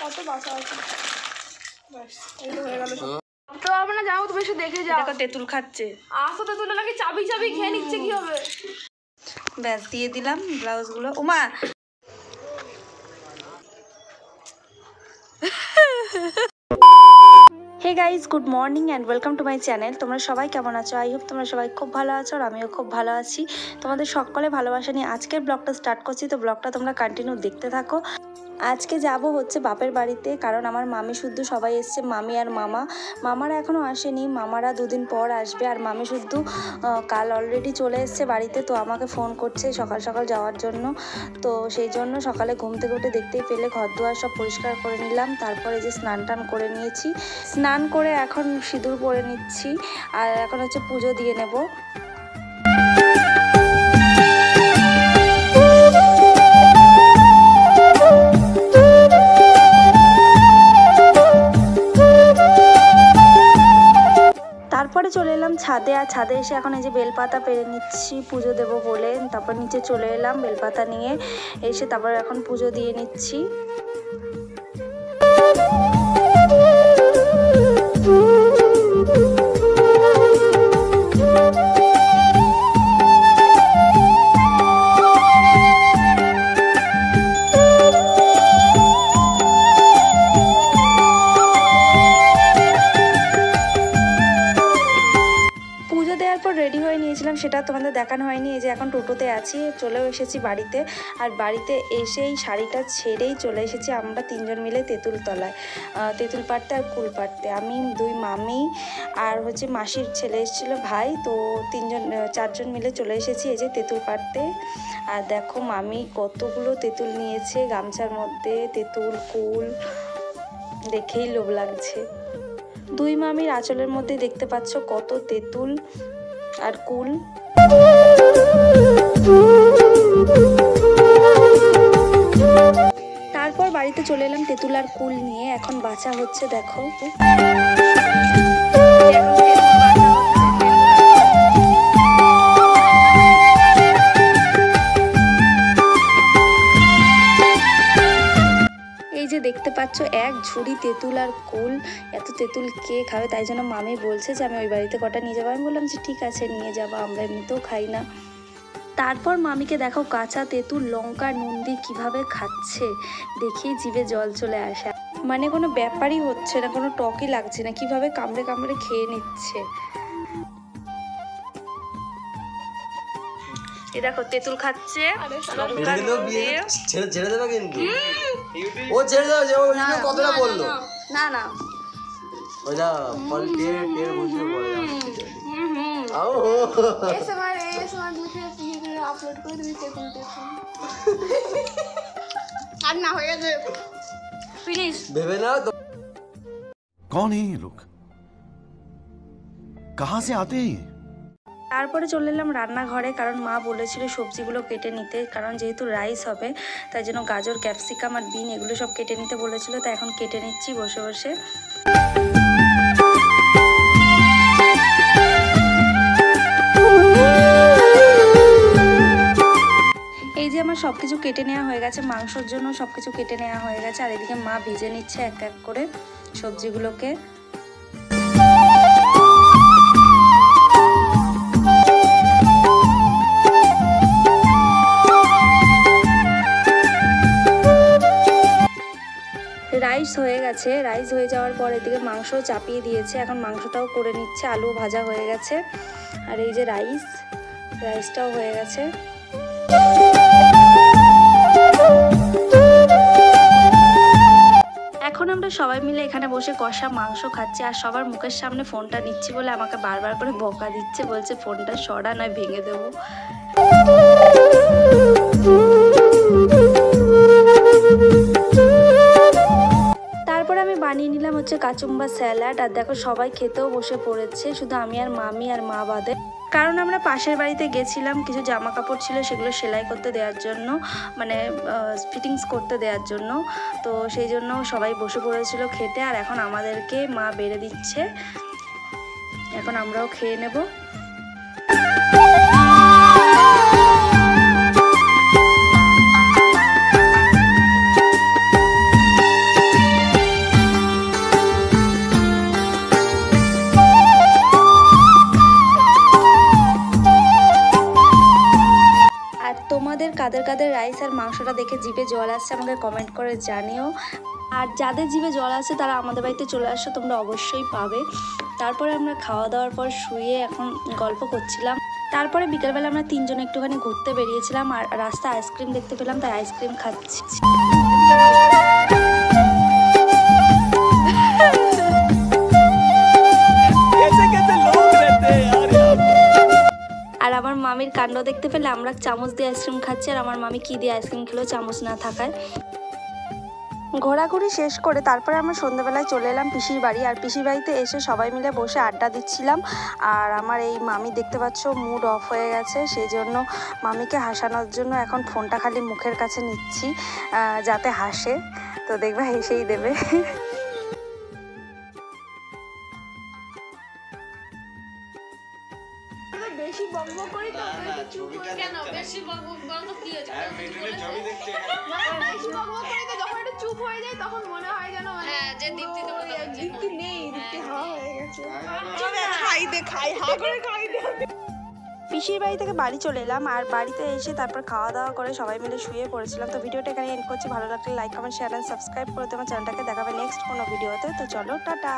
কত বাঁচা আছে, ব্যাস এই তো হয়ে গেল। তো আপনারা যাও, তুমি এসে দেখে যাও। তেঁতুল খাচ্ছে, আসো তেঁতুল নাকি চাবি চাবি খেয়ে নিচ্ছে, কি হবে? ব্যাস দিয়ে দিলাম ব্লাউজগুলো। ওমা hey guys, good morning and welcome to my channel. তোমরা সবাই কেমন আছো? আই হোপ তোমরা সবাই খুব ভালো আছো, আর আমিও খুব ভালো আছি। তোমাদের সকলে ভালোবাসা নিয়ে আজকের ব্লগটা স্টার্ট করছি, তো ব্লগটা তোমরা কন্টিনিউ দেখতে থাকো। আজকে যাব হচ্ছে বাপের বাড়িতে, কারণ আমার মামি শুদ্ধ সবাই এসছে, মামি আর মামারা এখনও আসেনি, মামারা দুদিন পর আসবে। আর মামি শুদ্ধ কাল অলরেডি চলে এসছে বাড়িতে, তো আমাকে ফোন করছে সকাল সকাল যাওয়ার জন্য। তো সেই জন্য সকালে ঘুম থেকে উঠে দেখতেই পেলে ঘর দুয়ার সব পরিষ্কার করে নিলাম, তারপরে যে স্নান টান করে নিয়েছি, স্নান করে এখন সিঁদুর পরে নিচ্ছি, আর এখন হচ্ছে পুজো দিয়ে নেব। তারপরে চলে এলাম ছাদে, আর ছাদে এসে এখন এই যে বেলপাতা পেরে নিচ্ছি পুজো দেবো বলে। তারপর নিচে চলে এলাম বেলপাতা নিয়ে এসে, তারপর এখন পুজো দিয়ে নিচ্ছি। রেডি হয়ে নিয়েছিলাম, সেটা তোমাদের দেখানো হয়নি। এই যে এখন টোটোতে আছি, চলেও এসেছি বাড়িতে। আর বাড়িতে এসেই শাড়িটা ছেড়েই চলে এসেছি আমরা তিনজন মিলে তেঁতুল তলায়, তেঁতুল পাড়তে আর কুল পাড়তে। আমি, দুই মামি আর হচ্ছে মাসির ছেলে এসেছিলো ভাই, তো চারজন মিলে চলে এসেছি এই যে তেঁতুল পাড়তে। আর দেখো মামি কতগুলো তেঁতুল নিয়েছে গামছার মধ্যে, তেঁতুল কুল দেখেই লোভ লাগছে। দুই মামির আঁচলের মধ্যে দেখতে পাচ্ছ কত তেঁতুল আর কুল। তারপর বাড়িতে চলে এলাম তেঁতুল আর কুল নিয়ে, এখন বাছা হচ্ছে দেখো। দেখতে পাচ্ছ এক ঝুড়ি তেঁতুল আর কুল, এত তেঁতুল কে খাবে? তাই জন্য মামি বলছে যে আমি ওই বাড়িতে কটা নিয়ে যাবো। আমি বললাম যে ঠিক আছে নিয়ে যাবো, আমরা এমনিতেও খাই না। তারপর মামিকে দেখো কাঁচা তেঁতুল লঙ্কা নুন দিয়ে কীভাবে খাচ্ছে, দেখেই জিভে জল চলে আসে। মানে কোনো ব্যাপারই হচ্ছে না, কোনো টকই লাগছে না, কিভাবে কামড়ে কামড়ে খেয়ে নিচ্ছে। এ দেখো তেঁতুল খাচ্ছে, ছেড়ে দেবে কিন্তু ও ছেড়ে দেবে যে ওই কতটা বললো না না ওইটা ফল টের টের বুঝতে বলে আও এসএমআর লিখে আপলোড করে দিবি তেঁতুল তেঁতুল আর না হয়ে গেছে ফিনিশ ভেবে না। कौन है ये लोग, कहां से आते हैं? তারপরে চলে এলাম রান্নাঘরে, কারণ মা বলেছিল সবজিগুলো কেটে নিতে, কারণ যেহেতু রাইস হবে তাই জন্য গাজর ক্যাপসিকাম আর বিন এগুলো সব কেটে নিতে বলেছিল, তাই এখন কেটে নিচ্ছি বসে বসে। এই যে আমার সব কিছু কেটে নেওয়া হয়ে গেছে, মাংসর জন্য সব কিছু কেটে নেওয়া হয়ে গেছে, আর এদিকে মা ভেজে নিচ্ছে এক এক করে সবজিগুলোকে। রাইস হয়ে গেছে, রাইস হয়ে যাওয়ার পর এদিকে মাংস চাপিয়ে দিয়েছে, এখন মাংসটাও করে নিচ্ছে, আলু ভাজা হয়ে গেছে, আর এই যে রাইসটাও হয়ে গেছে। এখন আমরা সবাই মিলে এখানে বসে কষা মাংস খাচ্ছি, আর সবার মুখের সামনে ফোনটা নিচ্ছি বলে আমাকে বারবার করে বকা দিচ্ছে, বলছে ফোনটা সরা নয় ভেঙে দেবো। তারপরে আমি বানিয়ে নিলাম হচ্ছে কাচুম্বা স্যালাড, আর দেখো সবাই খেতেও বসে পড়েছে, শুধু আমি আর মামি আর মা বাদে। কারণ আমরা পাশের বাড়িতে গেছিলাম, কিছু জামা কাপড় ছিল সেগুলো সেলাই করতে দেওয়ার জন্য, মানে ফিটিংস করতে দেওয়ার জন্য, তো সেই জন্য সবাই বসে পড়েছিল খেতে। আর এখন আমাদেরকে মা বেড়ে দিচ্ছে, এখন আমরাও খেয়ে নেব। তোমাদের রাইস আর মাংসটা দেখে জিভে জল আসছে আমাকে কমেন্ট করে জানিও। আর যাদের জিভে জল আসছে তারা আমাদের বাড়িতে চলে আসো, তোমরা অবশ্যই পাবে। তারপরে আমরা খাওয়া দাওয়ার পর শুয়ে এখন গল্প করছিলাম। তারপরে বিকেলবেলা আমরা তিনজন একটুখানি ঘুরতে বেরিয়েছিলাম আর রাস্তায় আইসক্রিম দেখতে পেলাম, তাই আইসক্রিম খাচ্ছি। আর আমার মামির কাণ্ড দেখতে পেলে আমরা চামচ দিয়ে আইসক্রিম খাচ্ছি, আর আমার মামি কি দিয়ে আইসক্রিম খেলো চামচ না থাকায়। ঘোরাঘুরি শেষ করে তারপরে আমরা সন্ধ্যেবেলায় চলে এলাম পিসির বাড়ি। আর পিসির বাড়িতে এসে সবাই মিলে বসে আড্ডা দিচ্ছিলাম। আর আমার এই মামি দেখতে পাচ্ছ মুড অফ হয়ে গেছে, সেই জন্য মামিকে হাসানোর জন্য এখন ফোনটা খালি মুখের কাছে নিচ্ছি যাতে হাসে। তো দেখবা হেসেই দেবে। বেশি বকবক করি তো কেন বেশি বকবক বলতো কি হচ্ছে বেশি বকবক করি তো যখন একটু চুপ হয়ে যায় তখন মনে হয় যেন হ্যাঁ যে দীপ্তি তো দীপ্তি নেই, দীপ্তি হাওয়া হয়ে গেছে। খাই দে খাই হা করে খাই দে। পিসির বাড়ি থেকে বাড়ি চলে এলাম আর বাড়িতে এসে তারপর খাওয়া দাওয়া করে সবাই মিলে শুয়ে পড়েছিলাম। তো ভিডিওটা এখানে এন্ড করছি। ভালো লাগলে like comment share and subscribe করে তোমার চ্যানেলটাকে দেখাবে নেক্সট কোনো ভিডিওতে। তো চলো টাটা।